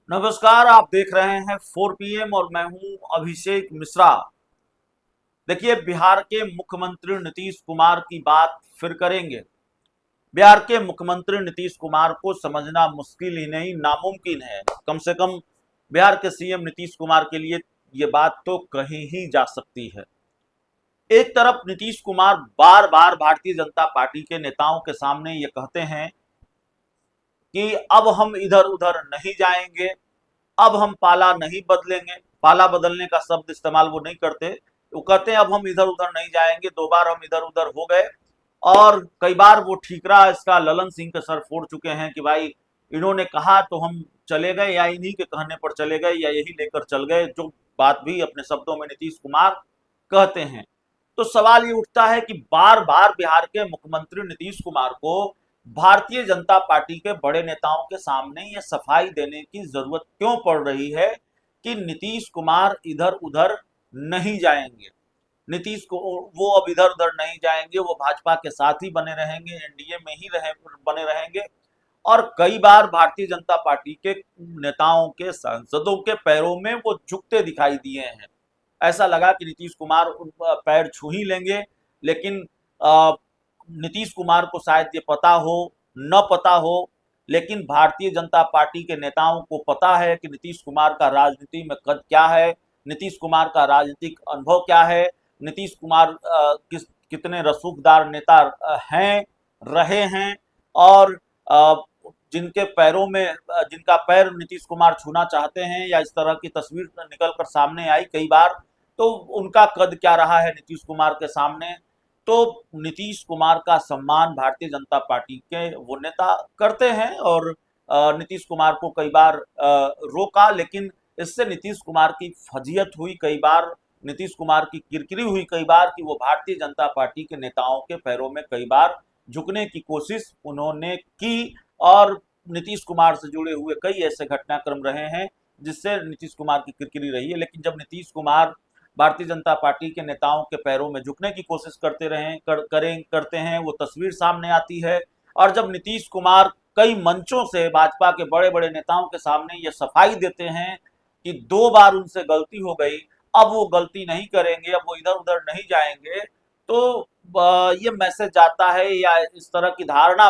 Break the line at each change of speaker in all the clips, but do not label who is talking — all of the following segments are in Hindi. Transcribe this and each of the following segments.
नमस्कार, आप देख रहे हैं 4 PM और मैं हूं अभिषेक मिश्रा। देखिए, बिहार के मुख्यमंत्री नीतीश कुमार की बात फिर करेंगे। बिहार के मुख्यमंत्री नीतीश कुमार को समझना मुश्किल ही नहीं, नामुमकिन है। कम से कम बिहार के सीएम नीतीश कुमार के लिए ये बात तो कही ही जा सकती है। एक तरफ नीतीश कुमार बार बार भारतीय जनता पार्टी के नेताओं के सामने ये कहते हैं कि अब हम इधर उधर नहीं जाएंगे, अब हम पाला नहीं बदलेंगे। पाला बदलने का शब्द इस्तेमाल वो नहीं करते, वो कहते हैं अब हम इधर उधर नहीं जाएंगे। 2 बार हम इधर उधर हो गए और कई बार वो ठीकरा इसका ललन सिंह के सर फोड़ चुके हैं कि भाई इन्होंने कहा तो हम चले गए, या इन्हीं के कहने पर चले गए, या यही लेकर चल गए, जो बात भी अपने शब्दों में नीतीश कुमार कहते हैं। तो सवाल ये उठता है कि बार बार बिहार के मुख्यमंत्री नीतीश कुमार को भारतीय जनता पार्टी के बड़े नेताओं के सामने ये सफाई देने की जरूरत क्यों पड़ रही है कि नीतीश कुमार इधर उधर नहीं जाएंगे। नीतीश को वो अब इधर उधर नहीं जाएंगे, वो भाजपा के साथ ही बने रहेंगे, एनडीए में ही बने रहेंगे। और कई बार भारतीय जनता पार्टी के नेताओं के सांसदों के पैरों में वो झुकते दिखाई दिए हैं। ऐसा लगा कि नीतीश कुमार उन पैर छू ही लेंगे, लेकिन नीतीश कुमार को शायद ये पता हो, न पता हो, लेकिन भारतीय जनता पार्टी के नेताओं को पता है कि नीतीश कुमार का राजनीति में कद क्या है, नीतीश कुमार का राजनीतिक अनुभव क्या है, नीतीश कुमार कितने रसूखदार नेता हैं, रहे हैं। और जिनके पैरों में जिनका पैर नीतीश कुमार छूना चाहते हैं, या इस तरह की तस्वीर निकल कर सामने आई कई बार, तो उनका कद क्या रहा है नीतीश कुमार के सामने। तो नीतीश कुमार का सम्मान भारतीय जनता पार्टी के वो नेता करते हैं, और नीतीश कुमार को कई बार रोका, लेकिन इससे नीतीश कुमार की फजीयत हुई कई बार, नीतीश कुमार की किरकिरी हुई कई बार कि वो भारतीय जनता पार्टी के नेताओं के पैरों में कई बार झुकने की कोशिश उन्होंने की। और नीतीश कुमार से जुड़े हुए कई ऐसे घटनाक्रम रहे हैं जिससे नीतीश कुमार की किरकिरी रही है। लेकिन जब नीतीश कुमार भारतीय जनता पार्टी के नेताओं के पैरों में झुकने की कोशिश करते हैं, वो तस्वीर सामने आती है। और जब नीतीश कुमार कई मंचों से भाजपा के बड़े बड़े नेताओं के सामने ये सफाई देते हैं कि 2 बार उनसे गलती हो गई, अब वो गलती नहीं करेंगे, अब वो इधर उधर नहीं जाएंगे, तो ये मैसेज जाता है, या इस तरह की धारणा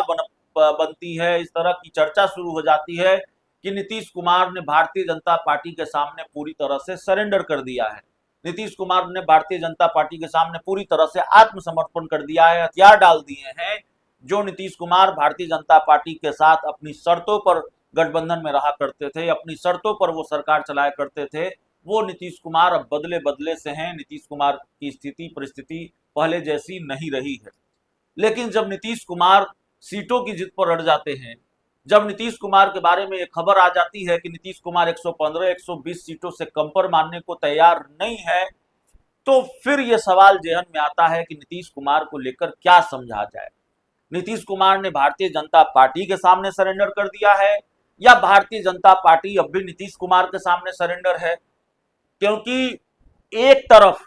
बनती है, इस तरह की चर्चा शुरू हो जाती है कि नीतीश कुमार ने भारतीय जनता पार्टी के सामने पूरी तरह से सरेंडर कर दिया है। नीतीश कुमार ने भारतीय जनता पार्टी के सामने पूरी तरह से आत्मसमर्पण कर दिया है, हथियार डाल दिए हैं। जो नीतीश कुमार भारतीय जनता पार्टी के साथ अपनी शर्तों पर गठबंधन में रहा करते थे, अपनी शर्तों पर वो सरकार चलाया करते थे, वो नीतीश कुमार अब बदले बदले से हैं। नीतीश कुमार की स्थिति परिस्थिति पहले जैसी नहीं रही है। लेकिन जब नीतीश कुमार सीटों की जिद पर अड़ जाते हैं, जब नीतीश कुमार के बारे में एक खबर आ जाती है कि नीतीश कुमार 115 120 सीटों से कम पर मानने को तैयार नहीं है, तो फिर यह सवाल जेहन में आता है कि नीतीश कुमार को लेकर क्या समझा जाए। नीतीश कुमार ने भारतीय जनता पार्टी के सामने सरेंडर कर दिया है, या भारतीय जनता पार्टी अब भी नीतीश कुमार के सामने सरेंडर है। क्योंकि एक तरफ,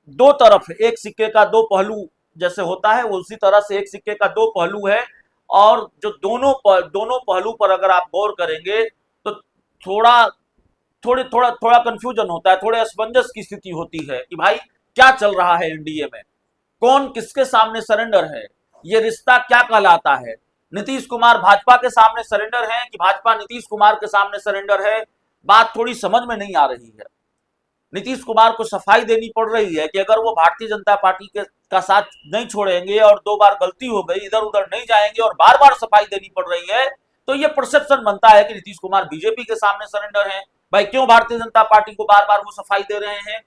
दो तरफ, एक सिक्के का दो पहलू जैसे होता है, वो उसी तरह से एक सिक्के का दो पहलू है। और जो दोनों पहलू पर अगर आप गौर करेंगे तो थोड़ा थोड़ा कंफ्यूजन होता है, थोड़े असमंजस की स्थिति होती है कि भाई क्या चल रहा है एनडीए में, कौन किसके सामने सरेंडर है, ये रिश्ता क्या कहलाता है। नीतीश कुमार भाजपा के सामने सरेंडर है कि भाजपा नीतीश कुमार के सामने सरेंडर है, बात थोड़ी समझ में नहीं आ रही है। नीतीश कुमार को सफाई देनी पड़ रही है कि अगर वो भारतीय जनता पार्टी का साथ नहीं छोड़ेंगे और 2 बार गलती हो गई, इधर उधर नहीं जाएंगे और बार बार सफाई देनी पड़ रही है, तो ये परसेप्शन बनता है कि नीतीश कुमार बीजेपी के सामने सरेंडर हैं। भाई क्यों भारतीय जनता पार्टी को बार बार वो सफाई दे रहे हैं।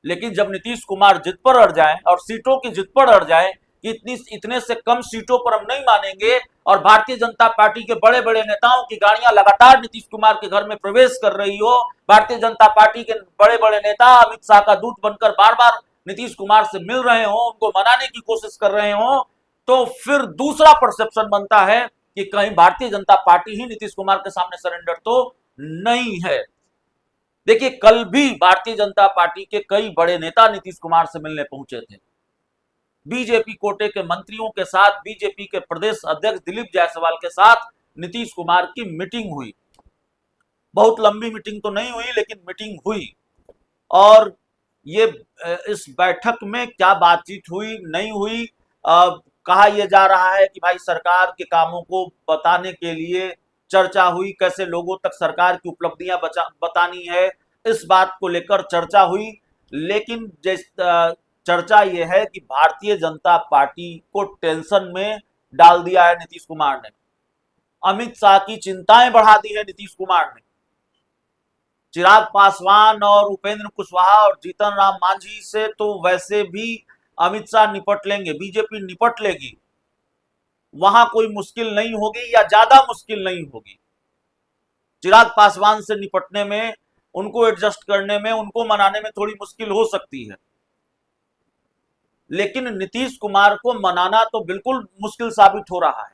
लेकिन जब नीतीश कुमार जिद पर अड़ जाए और सीटों की जिद पर अड़ जाए कि इतने से कम सीटों पर हम नहीं मानेंगे, और भारतीय जनता पार्टी के बड़े बड़े नेताओं की गाड़ियां लगातार नीतीश कुमार के घर में प्रवेश कर रही हो, भारतीय जनता पार्टी के बड़े बड़े नेता अमित शाह का दूत बनकर बार बार नीतीश कुमार से मिल रहे हो, उनको मनाने की कोशिश कर रहे हो, तो फिर दूसरा परसेप्शन बनता है कि कहीं भारतीय जनता पार्टी ही नीतीश कुमार के सामने सरेंडर तो नहीं है। देखिए, कल भी भारतीय जनता पार्टी के कई बड़े नेता नीतीश कुमार से मिलने पहुंचे थे। बीजेपी कोटे के मंत्रियों के साथ, बीजेपी के प्रदेश अध्यक्ष दिलीप जायसवाल के साथ नीतीश कुमार की मीटिंग हुई। बहुत लंबी मीटिंग तो नहीं हुई, लेकिन मीटिंग हुई। और ये इस बैठक में क्या बातचीत हुई नहीं हुई, कहा यह जा रहा है कि भाई सरकार के कामों को बताने के लिए चर्चा हुई, कैसे लोगों तक सरकार की उपलब्धियां बतानी है, इस बात को लेकर चर्चा हुई। लेकिन चर्चा यह है कि भारतीय जनता पार्टी को टेंशन में डाल दिया है नीतीश कुमार ने। अमित शाह की चिंताएं बढ़ा दी है नीतीश कुमार ने। चिराग पासवान और उपेंद्र कुशवाहा और जीतन राम मांझी से तो वैसे भी अमित शाह निपट लेंगे, बीजेपी निपट लेगी, वहां कोई मुश्किल नहीं होगी या ज्यादा मुश्किल नहीं होगी। चिराग पासवान से निपटने में, उनको एडजस्ट करने में, उनको मनाने में थोड़ी मुश्किल हो सकती है, लेकिन नीतीश कुमार को मनाना तो बिल्कुल मुश्किल साबित हो रहा है।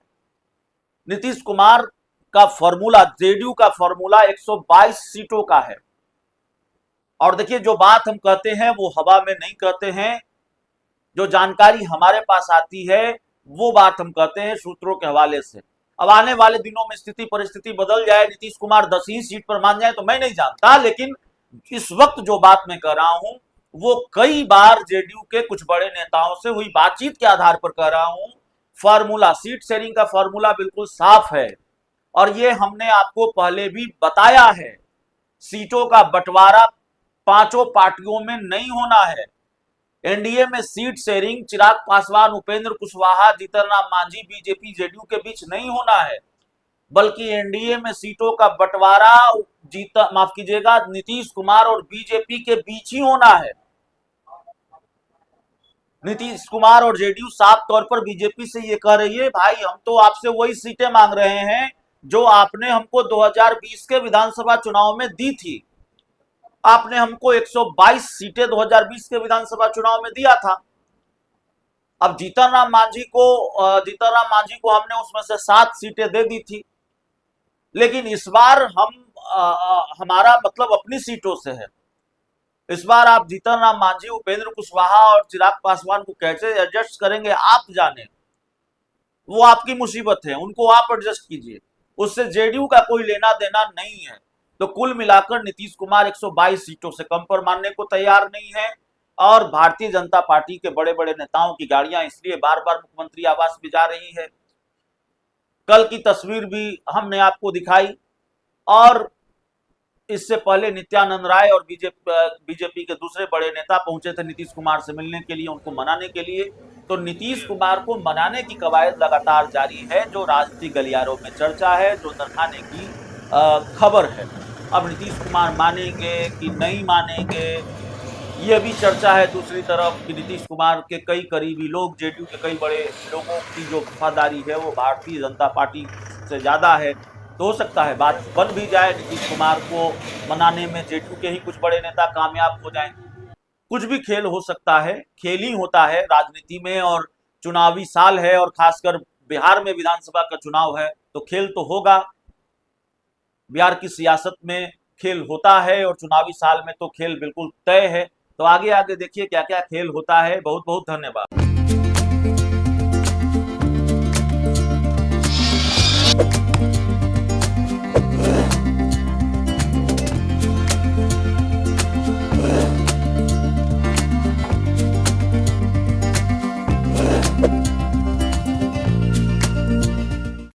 नीतीश कुमार का फॉर्मूला, जेडीयू का फॉर्मूला 122 सीटों का है। और देखिए, जो बात हम कहते हैं वो हवा में नहीं कहते हैं, जो जानकारी हमारे पास आती है वो बात हम कहते हैं सूत्रों के हवाले से। अब आने वाले दिनों में स्थिति परिस्थिति बदल जाए, नीतीश कुमार 10 ही सीट पर मान जाए तो मैं नहीं जानता, लेकिन इस वक्त जो बात मैं कर रहा हूं वो कई बार जेडीयू के कुछ बड़े नेताओं से हुई बातचीत के आधार पर कह रहा हूं। फॉर्मूला, सीट शेयरिंग का फॉर्मूला बिल्कुल साफ है, और ये हमने आपको पहले भी बताया है। सीटों का बंटवारा पांचों पार्टियों में नहीं होना है। एनडीए में seat sharing Chirag Paswan, Upendra Kushwaha, Jitan Ram Manjhi, BJP JDU के बीच नहीं होना है, बल्कि एनडीए में सीटों का बंटवारा माफ कीजिएगा, नीतीश कुमार और बीजेपी के बीच ही होना है। नीतीश कुमार और जेडीयू साफ तौर पर बीजेपी से ये कह रही है, भाई हम तो आपसे वही सीटें मांग रहे हैं जो आपने हमको 2020 के विधानसभा चुनाव में दी थी। आपने हमको 122 सीटें 2020 के विधानसभा चुनाव में दिया था। अब जीतन राम मांझी को हमने उसमें से 7 सीटें दे दी थी, लेकिन इस बार हमारा मतलब अपनी सीटों से है। इस बार आप जीतन राम मांझी, उपेंद्र कुशवाहा और चिराग पासवान को कैसे एडजस्ट करेंगे आप जाने, वो आपकी मुसीबत है, उनको आप एडजस्ट कीजिए, उससे जेडीयू का कोई लेना देना नहीं है। तो कुल मिलाकर नीतीश कुमार 122 सीटों से कम पर मानने को तैयार नहीं है, और भारतीय जनता पार्टी के बड़े बड़े नेताओं की गाड़ियां इसलिए बार बार मुख्यमंत्री आवास में जा रही है। कल की तस्वीर भी हमने आपको दिखाई, और इससे पहले नित्यानंद राय और बीजेपी के दूसरे बड़े नेता पहुंचे थे नीतीश कुमार से मिलने के लिए, उनको मनाने के लिए। तो नीतीश कुमार को मनाने की कवायद लगातार जारी है, जो राजनीतिक गलियारों में चर्चा है, जो दरखाने की खबर है। अब नीतीश कुमार मानेंगे कि नहीं मानेंगे, ये भी चर्चा है। दूसरी तरफ कि नीतीश कुमार के कई करीबी लोग, जेडीयू के कई बड़े लोगों की जो वफादारी है वो भारतीय जनता पार्टी से ज्यादा है। तो हो सकता है बात बन भी जाए, नीतीश कुमार को मनाने में जेडीयू के ही कुछ बड़े नेता कामयाब हो जाएं। कुछ भी खेल हो सकता है, खेल ही होता है राजनीति में, और चुनावी साल है, और खासकर बिहार में विधानसभा का चुनाव है, तो खेल तो होगा। बिहार की सियासत में खेल होता है, और चुनावी साल में तो खेल बिल्कुल तय है। तो आगे आगे देखिए क्या क्या खेल होता है। बहुत बहुत धन्यवाद।